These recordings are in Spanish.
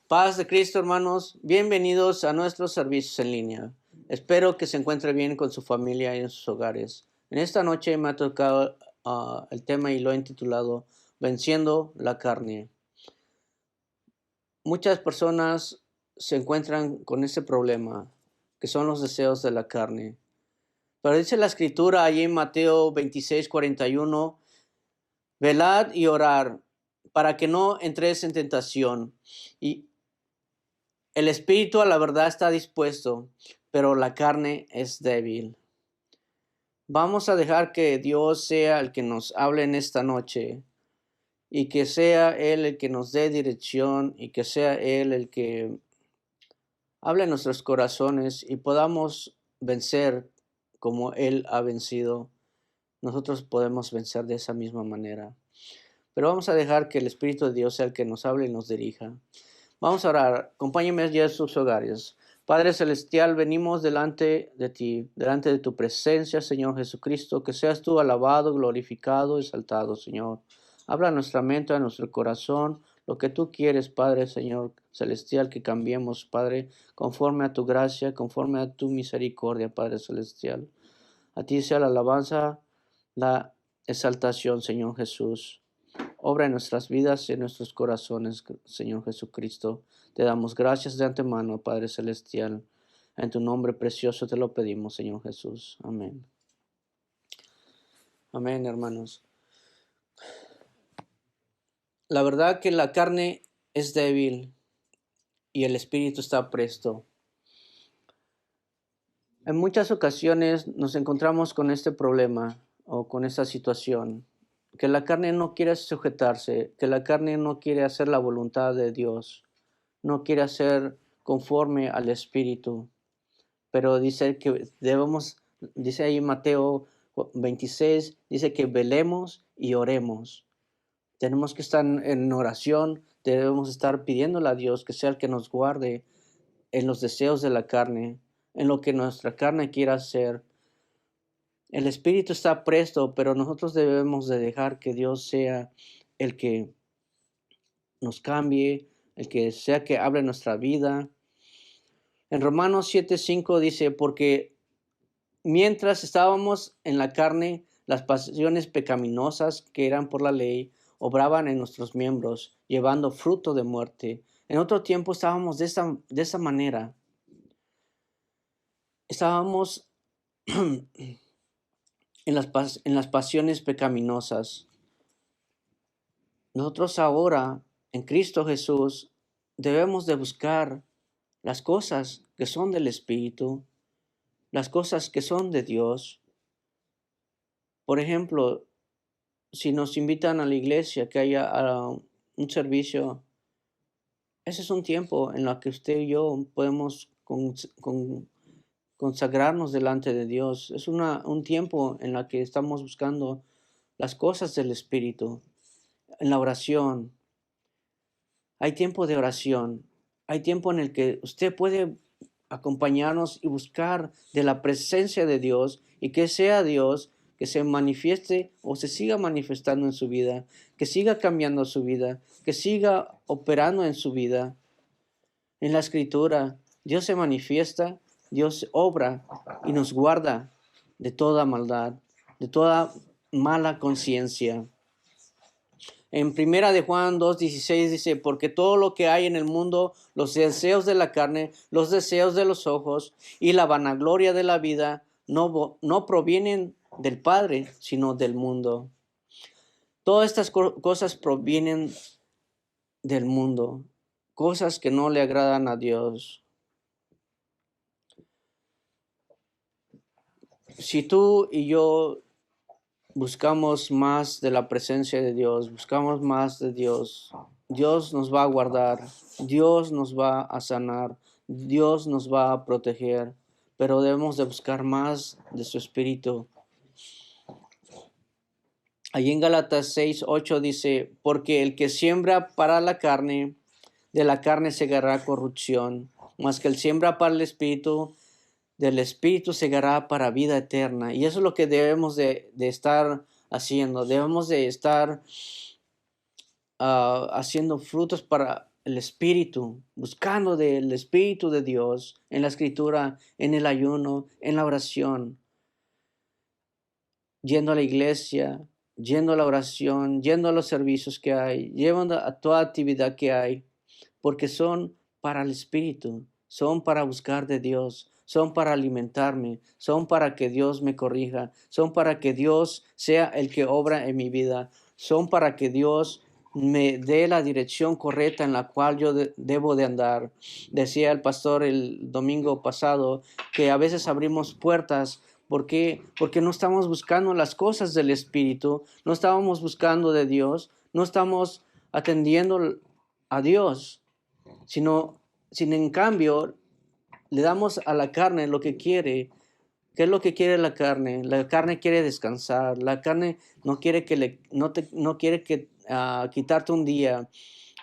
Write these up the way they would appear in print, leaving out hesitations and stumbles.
Paz de Cristo, hermanos. Bienvenidos a nuestros servicios en línea. Espero que se encuentre bien con su familia y en sus hogares. En esta noche me ha tocado el tema y lo he intitulado Venciendo la carne. Muchas personas se encuentran con ese problema, que son los deseos de la carne. Pero dice la Escritura allí en Mateo 26:41, velad y orad para que no entréis en tentación. Y el espíritu a la verdad está dispuesto, pero la carne es débil. Vamos a dejar que Dios sea el que nos hable en esta noche y que sea Él el que nos dé dirección y que sea Él el que hable en nuestros corazones y podamos vencer como Él ha vencido. Nosotros podemos vencer de esa misma manera. Pero vamos a dejar que el Espíritu de Dios sea el que nos hable y nos dirija. Vamos a orar. Acompáñenme ya en sus hogares. Padre Celestial, venimos delante de ti, delante de tu presencia, Señor Jesucristo, que seas tú alabado, glorificado, exaltado, Señor. Habla a nuestra mente, a nuestro corazón, lo que tú quieres, Padre, Señor Celestial, que cambiemos, Padre, conforme a tu gracia, conforme a tu misericordia, Padre Celestial. A ti sea la alabanza, la exaltación, Señor Jesús. Obra en nuestras vidas y en nuestros corazones, Señor Jesucristo. Te damos gracias de antemano, Padre Celestial. En tu nombre precioso te lo pedimos, Señor Jesús. Amén. Amén, hermanos. La verdad que la carne es débil y el espíritu está presto. En muchas ocasiones nos encontramos con este problema o con esta situación, que la carne no quiere sujetarse, que la carne no quiere hacer la voluntad de Dios, no quiere hacer conforme al Espíritu, pero dice que debemos, dice ahí Mateo 26, dice que velemos y oremos. Tenemos que estar en oración, debemos estar pidiéndole a Dios que sea el que nos guarde en los deseos de la carne, en lo que nuestra carne quiera hacer. El Espíritu está presto, pero nosotros debemos de dejar que Dios sea el que nos cambie, el que sea que hable nuestra vida. En Romanos 7:5 dice, porque mientras estábamos en la carne, las pasiones pecaminosas que eran por la ley obraban en nuestros miembros, llevando fruto de muerte. En otro tiempo estábamos de esa manera. Estábamos en las pasiones pecaminosas. Nosotros ahora, en Cristo Jesús, debemos de buscar las cosas que son del Espíritu, las cosas que son de Dios. Por ejemplo, si nos invitan a la iglesia, que haya un servicio, ese es un tiempo en el que usted y yo podemos consagrarnos delante de Dios. Es un tiempo en el que estamos buscando las cosas del Espíritu, en la oración. Hay tiempo de oración. Hay tiempo en el que usted puede acompañarnos y buscar de la presencia de Dios y que sea Dios que se manifieste o se siga manifestando en su vida, que siga cambiando su vida, que siga operando en su vida. En la Escritura, Dios se manifiesta, Dios obra y nos guarda de toda maldad, de toda mala conciencia. En primera de Juan 2:16 dice, porque todo lo que hay en el mundo, los deseos de la carne, los deseos de los ojos y la vanagloria de la vida, no provienen del Padre, sino del mundo. Todas estas cosas provienen del mundo, cosas que no le agradan a Dios. Si tú y yo buscamos más de la presencia de Dios, buscamos más de Dios, Dios nos va a guardar, Dios nos va a sanar, Dios nos va a proteger, pero debemos de buscar más de su Espíritu. Allí en Gálatas 6:8 dice, porque el que siembra para la carne, de la carne segará corrupción, mas que el siembra para el Espíritu, del Espíritu segará para vida eterna. Y eso es lo que debemos de estar haciendo. Debemos de estar haciendo frutos para el Espíritu, buscando del Espíritu de Dios en la Escritura, en el ayuno, en la oración, yendo a la iglesia, yendo a la oración, yendo a los servicios que hay, llevando a toda actividad que hay, porque son para el Espíritu, son para buscar de Dios, son para alimentarme, son para que Dios me corrija, son para que Dios sea el que obra en mi vida, son para que Dios me dé la dirección correcta en la cual yo debo de andar. Decía el pastor el domingo pasado que a veces abrimos puertas. ¿Por qué? Porque no estamos buscando las cosas del Espíritu, no estábamos buscando de Dios, no estamos atendiendo a Dios, sino en cambio le damos a la carne lo que quiere. ¿Qué es lo que quiere la carne? La carne quiere descansar. La carne no quiere no quiere que quitarte un día.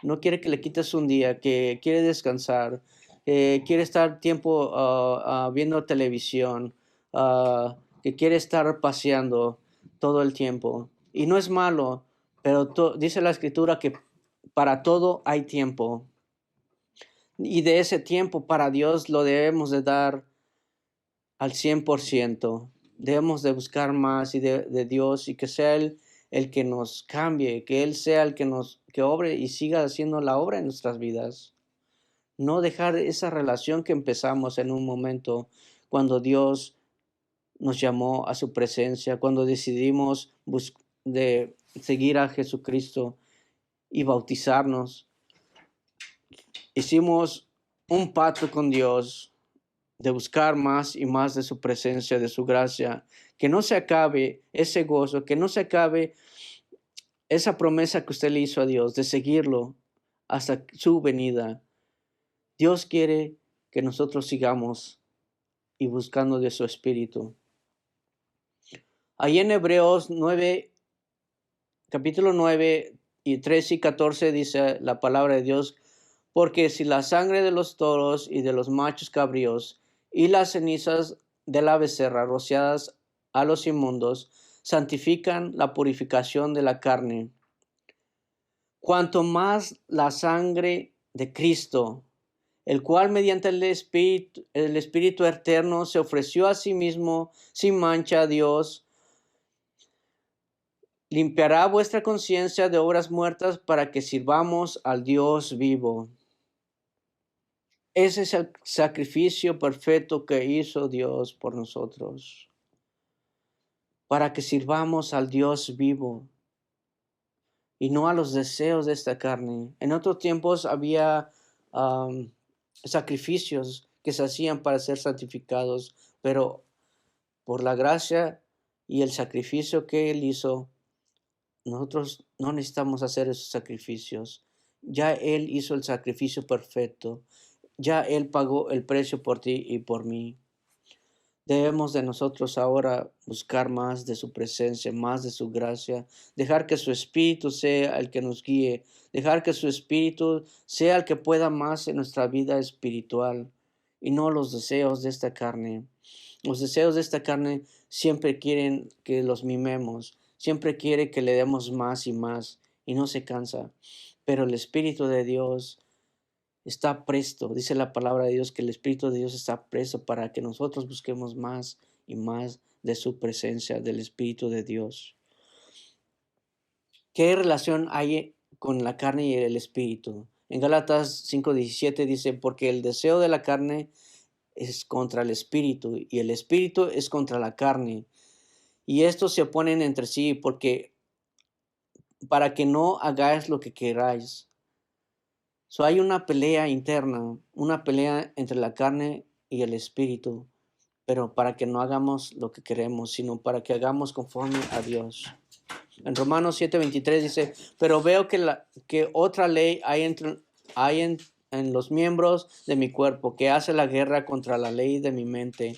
No quiere que le quites un día. Que quiere descansar. Quiere estar tiempo viendo televisión. Que quiere estar paseando todo el tiempo. Y no es malo, pero dice la Escritura que para todo hay tiempo. Y de ese tiempo para Dios lo debemos de dar al 100%. Debemos de buscar más y de Dios y que sea Él el que nos cambie, que Él sea el que obre y siga haciendo la obra en nuestras vidas. No dejar esa relación que empezamos en un momento cuando Dios nos llamó a su presencia, cuando decidimos de seguir a Jesucristo y bautizarnos. Hicimos un pacto con Dios de buscar más y más de su presencia, de su gracia, que no se acabe ese gozo, que no se acabe esa promesa que usted le hizo a Dios, de seguirlo hasta su venida. Dios quiere que nosotros sigamos y buscando de su Espíritu. Ahí en Hebreos 9, capítulo 9 y 13 y 14 dice la palabra de Dios, porque si la sangre de los toros y de los machos cabríos y las cenizas de la becerra rociadas a los inmundos santifican la purificación de la carne, cuanto más la sangre de Cristo, el cual mediante el Espíritu eterno se ofreció a sí mismo sin mancha a Dios, limpiará vuestra conciencia de obras muertas para que sirvamos al Dios vivo. Ese es el sacrificio perfecto que hizo Dios por nosotros, para que sirvamos al Dios vivo y no a los deseos de esta carne. En otros tiempos había sacrificios que se hacían para ser santificados, pero por la gracia y el sacrificio que Él hizo, nosotros no necesitamos hacer esos sacrificios. Ya Él hizo el sacrificio perfecto. Ya Él pagó el precio por ti y por mí. Debemos de nosotros ahora buscar más de su presencia, más de su gracia, dejar que su Espíritu sea el que nos guíe, dejar que su Espíritu sea el que pueda más en nuestra vida espiritual y no los deseos de esta carne. Los deseos de esta carne siempre quieren que los mimemos, siempre quiere que le demos más y no se cansa. Pero el Espíritu de Dios está presto, dice la palabra de Dios que el Espíritu de Dios está presto para que nosotros busquemos más y más de su presencia, del Espíritu de Dios. ¿Qué relación hay con la carne y el Espíritu? En Gálatas 5:17 dice, porque el deseo de la carne es contra el Espíritu y el Espíritu es contra la carne. Y estos se oponen entre sí porque para que no hagáis lo que queráis. Hay una pelea interna, una pelea entre la carne y el Espíritu, pero para que no hagamos lo que queremos, sino para que hagamos conforme a Dios. En Romanos 7:23 dice, pero veo que otra ley hay en los miembros de mi cuerpo, que hace la guerra contra la ley de mi mente,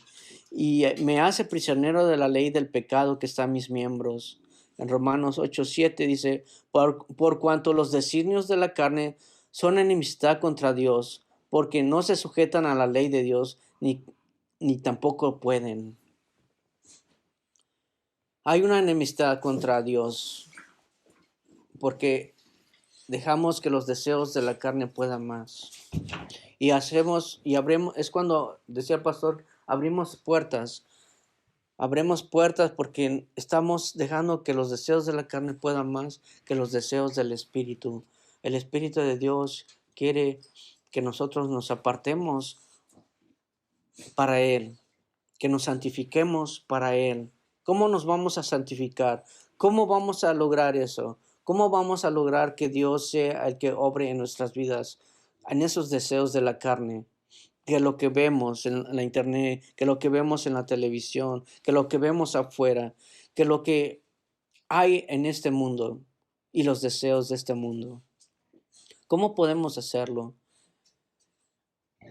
y me hace prisionero de la ley del pecado que está en mis miembros. En Romanos 8:7 dice, por cuanto los designios de la carne son enemistad contra Dios, porque no se sujetan a la ley de Dios, ni tampoco pueden. Hay una enemistad contra Dios, porque dejamos que los deseos de la carne puedan más. Y hacemos, y abrimos, es cuando, decía el pastor, abrimos puertas porque estamos dejando que los deseos de la carne puedan más que los deseos del Espíritu. El Espíritu de Dios quiere que nosotros nos apartemos para Él, que nos santifiquemos para Él. ¿Cómo nos vamos a santificar? ¿Cómo vamos a lograr eso? ¿Cómo vamos a lograr que Dios sea el que obre en nuestras vidas, en esos deseos de la carne? Que lo que vemos en la internet, que lo que vemos en la televisión, que lo que vemos afuera, que lo que hay en este mundo y los deseos de este mundo. ¿Cómo podemos hacerlo?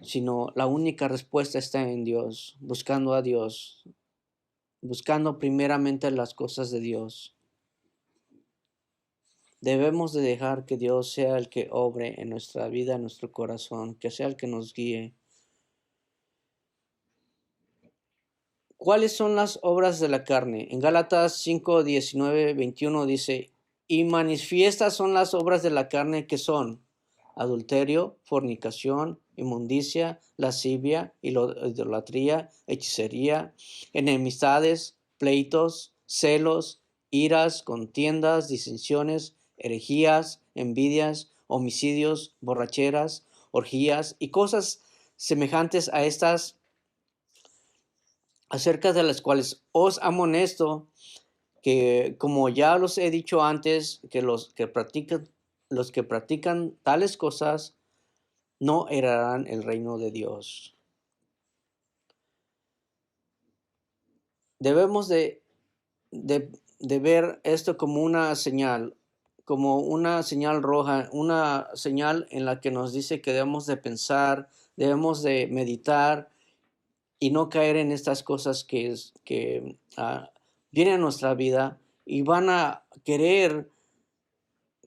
Sino la única respuesta está en Dios, buscando a Dios, buscando primeramente las cosas de Dios. Debemos de dejar que Dios sea el que obre en nuestra vida, en nuestro corazón, que sea el que nos guíe. ¿Cuáles son las obras de la carne? En Gálatas 5, 19, 21 dice, y manifiestas son las obras de la carne que son adulterio, fornicación, inmundicia, lascivia, idolatría, hechicería, enemistades, pleitos, celos, iras, contiendas, disensiones, herejías, envidias, homicidios, borracheras, orgías y cosas semejantes a estas, acerca de las cuales os amonesto, que como ya los he dicho antes, que los que practican tales cosas no heredarán el reino de Dios. Debemos de ver esto como una señal roja, una señal en la que nos dice que debemos de pensar, debemos de meditar y no caer en estas cosas que vienen a nuestra vida y van a querer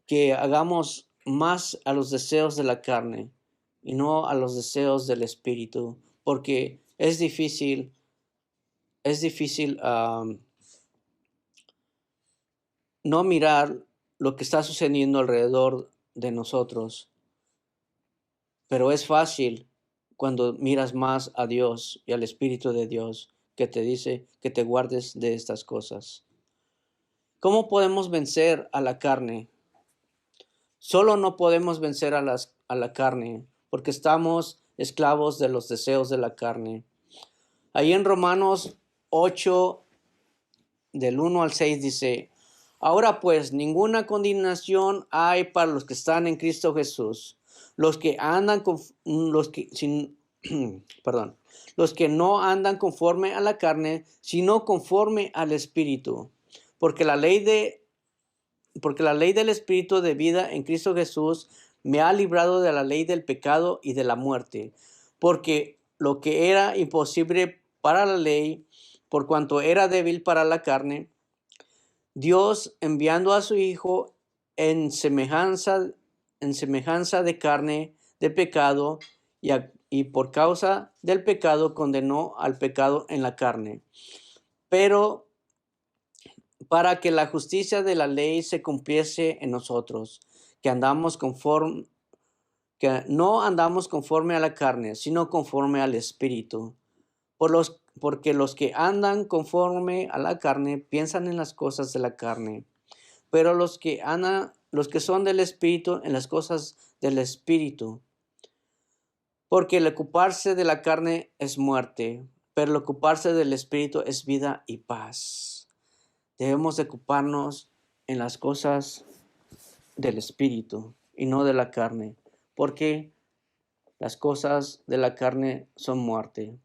que hagamos más a los deseos de la carne y no a los deseos del Espíritu, porque es difícil no mirar lo que está sucediendo alrededor de nosotros, pero es fácil cuando miras más a Dios y al Espíritu de Dios, que te dice que te guardes de estas cosas. ¿Cómo podemos vencer a la carne? Solo no podemos vencer a la carne porque estamos esclavos de los deseos de la carne. Ahí en Romanos 8, del 1 al 6 dice, ahora pues ninguna condenación hay para los que están en Cristo Jesús, los que no andan conforme a la carne, sino conforme al Espíritu, porque la ley del Espíritu de vida en Cristo Jesús me ha librado de la ley del pecado y de la muerte, porque lo que era imposible para la ley, por cuanto era débil para la carne, Dios enviando a su Hijo en semejanza de carne de pecado y por causa del pecado condenó al pecado en la carne. Pero para que la justicia de la ley se cumpliese en nosotros, que no andamos conforme a la carne, sino conforme al Espíritu. Porque los que andan conforme a la carne piensan en las cosas de la carne, pero los que son del Espíritu en las cosas del Espíritu. Porque el ocuparse de la carne es muerte, pero el ocuparse del Espíritu es vida y paz. Debemos de ocuparnos en las cosas del Espíritu y no de la carne, porque las cosas de la carne son muerte.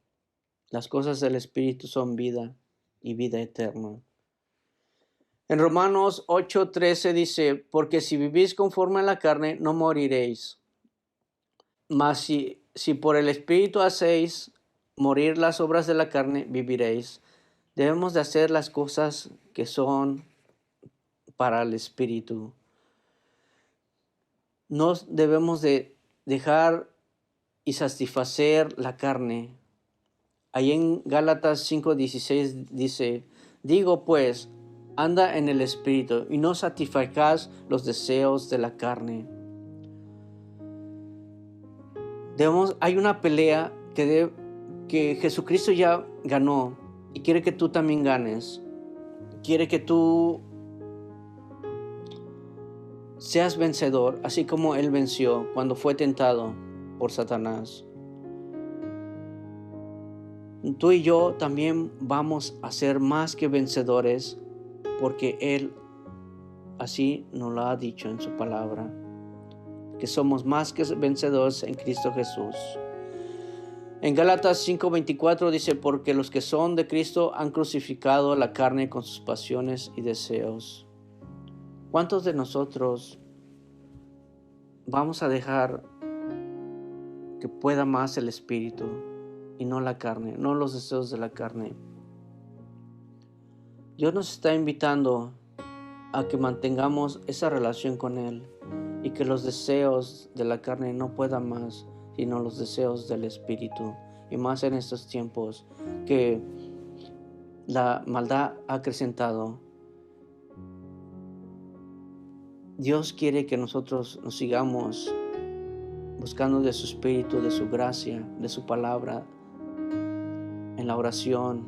Las cosas del Espíritu son vida y vida eterna. En Romanos 8:13 dice, porque si vivís conforme a la carne, no moriréis. Mas si por el Espíritu hacéis morir las obras de la carne, viviréis. Debemos de hacer las cosas que son para el Espíritu. No debemos de dejar y satisfacer la carne. Ahí en Gálatas 5:16 dice, digo pues, anda en el Espíritu y no satisfagas los deseos de la carne. Hay una pelea que Jesucristo ya ganó y quiere que tú también ganes. Quiere que tú seas vencedor, así como Él venció cuando fue tentado por Satanás. Tú y yo también vamos a ser más que vencedores, porque Él así nos lo ha dicho en su palabra, que somos más que vencedores en Cristo Jesús. En Gálatas 5:24 dice, porque los que son de Cristo han crucificado la carne con sus pasiones y deseos. ¿Cuántos de nosotros vamos a dejar que pueda más el Espíritu y no la carne, no los deseos de la carne? Dios nos está invitando a que mantengamos esa relación con Él y que los deseos de la carne no puedan más, sino los deseos del Espíritu. Y más en estos tiempos que la maldad ha acrecentado. Dios quiere que nosotros nos sigamos buscando de su Espíritu, de su gracia, de su palabra, en la oración.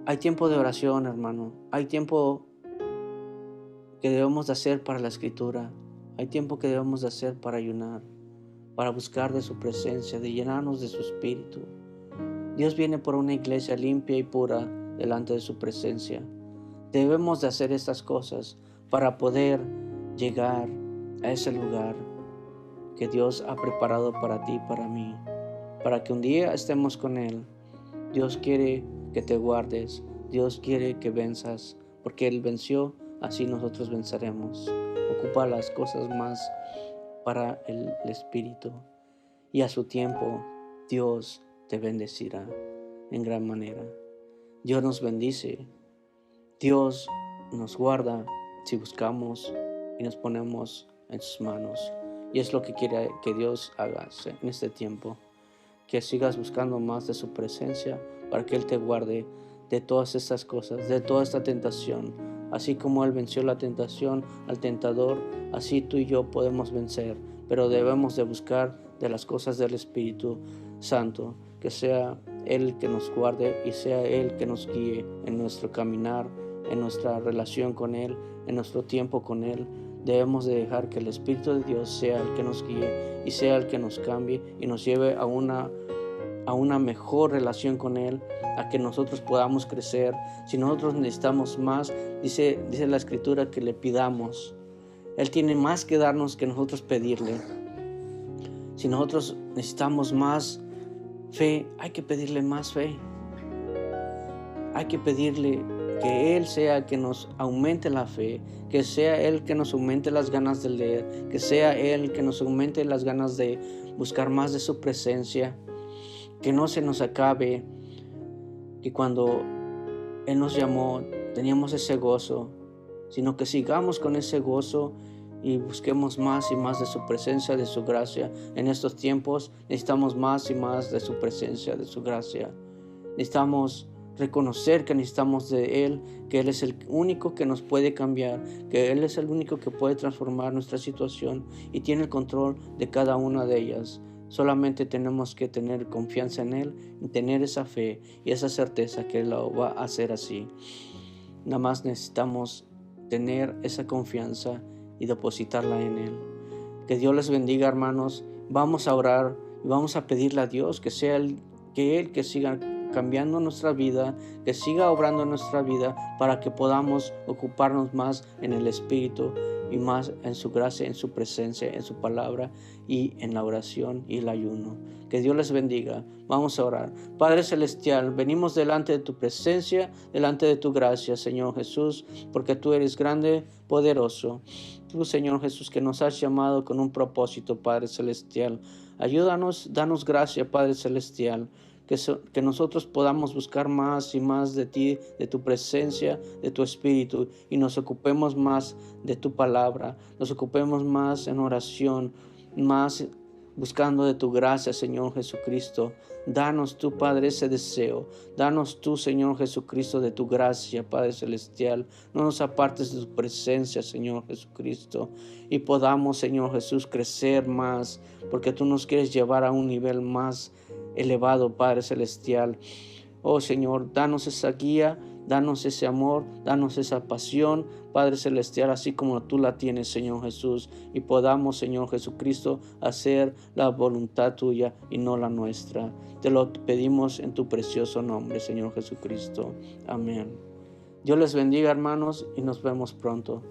Hay tiempo de oración, hermano. Hay tiempo que debemos de hacer para la Escritura. Hay tiempo que debemos de hacer para ayunar, para buscar de su presencia, de llenarnos de su Espíritu. Dios viene por una iglesia limpia y pura delante de su presencia. Debemos de hacer estas cosas para poder llegar a ese lugar que Dios ha preparado para ti y para mí, para que un día estemos con Él. Dios quiere que te guardes, Dios quiere que venzas, porque Él venció, así nosotros venceremos. Ocupa las cosas más para el Espíritu, y a su tiempo Dios te bendecirá en gran manera. Dios nos bendice, Dios nos guarda si buscamos y nos ponemos en sus manos. Y es lo que quiere que Dios haga en este tiempo, que sigas buscando más de su presencia para que Él te guarde de todas estas cosas, de toda esta tentación. Así como Él venció la tentación al tentador, así tú y yo podemos vencer, pero debemos de buscar de las cosas del Espíritu Santo, que sea Él que nos guarde y sea Él que nos guíe en nuestro caminar, en nuestra relación con Él, en nuestro tiempo con Él. Debemos de dejar que el Espíritu de Dios sea el que nos guíe y sea el que nos cambie y nos lleve a una mejor relación con Él, a que nosotros podamos crecer. Si nosotros necesitamos más, dice la Escritura que le pidamos. Él tiene más que darnos que nosotros pedirle. Si nosotros necesitamos más fe, hay que pedirle más fe. Hay que pedirle que Él sea el que nos aumente la fe, que sea Él que nos aumente las ganas de leer, que sea Él que nos aumente las ganas de buscar más de su presencia, que no se nos acabe, que cuando Él nos llamó teníamos ese gozo, sino que sigamos con ese gozo y busquemos más y más de su presencia, de su gracia. En estos tiempos necesitamos más y más de su presencia, de su gracia. Necesitamos reconocer que necesitamos de Él, que Él es el único que nos puede cambiar, que Él es el único que puede transformar nuestra situación y tiene el control de cada una de ellas. Solamente tenemos que tener confianza en Él y tener esa fe y esa certeza que Él lo va a hacer así. Nada más necesitamos tener esa confianza y depositarla en Él. Que Dios les bendiga, hermanos. Vamos a orar y vamos a pedirle a Dios que sea Él que siga cambiando nuestra vida, que siga obrando en nuestra vida para que podamos ocuparnos más en el Espíritu y más en su gracia, en su presencia, en su palabra y en la oración y el ayuno. Que Dios les bendiga. Vamos a orar. Padre Celestial, venimos delante de tu presencia, delante de tu gracia, Señor Jesús, porque tú eres grande, poderoso. Tú, Señor Jesús, que nos has llamado con un propósito, Padre Celestial. Ayúdanos, danos gracia, Padre Celestial. Que nosotros podamos buscar más y más de ti, de tu presencia, de tu Espíritu, y nos ocupemos más de tu palabra, nos ocupemos más en oración, más buscando de tu gracia, Señor Jesucristo. Danos tú, Padre, ese deseo. Danos tú, Señor Jesucristo, de tu gracia, Padre Celestial. No nos apartes de tu presencia, Señor Jesucristo. Y podamos, Señor Jesús, crecer más, porque tú nos quieres llevar a un nivel más elevado, Padre Celestial. Oh Señor, danos esa guía, danos ese amor, danos esa pasión, Padre Celestial, así como tú la tienes, Señor Jesús, y podamos, Señor Jesucristo, hacer la voluntad tuya y no la nuestra. Te lo pedimos en tu precioso nombre, Señor Jesucristo. Amén. Dios les bendiga, hermanos, y nos vemos pronto.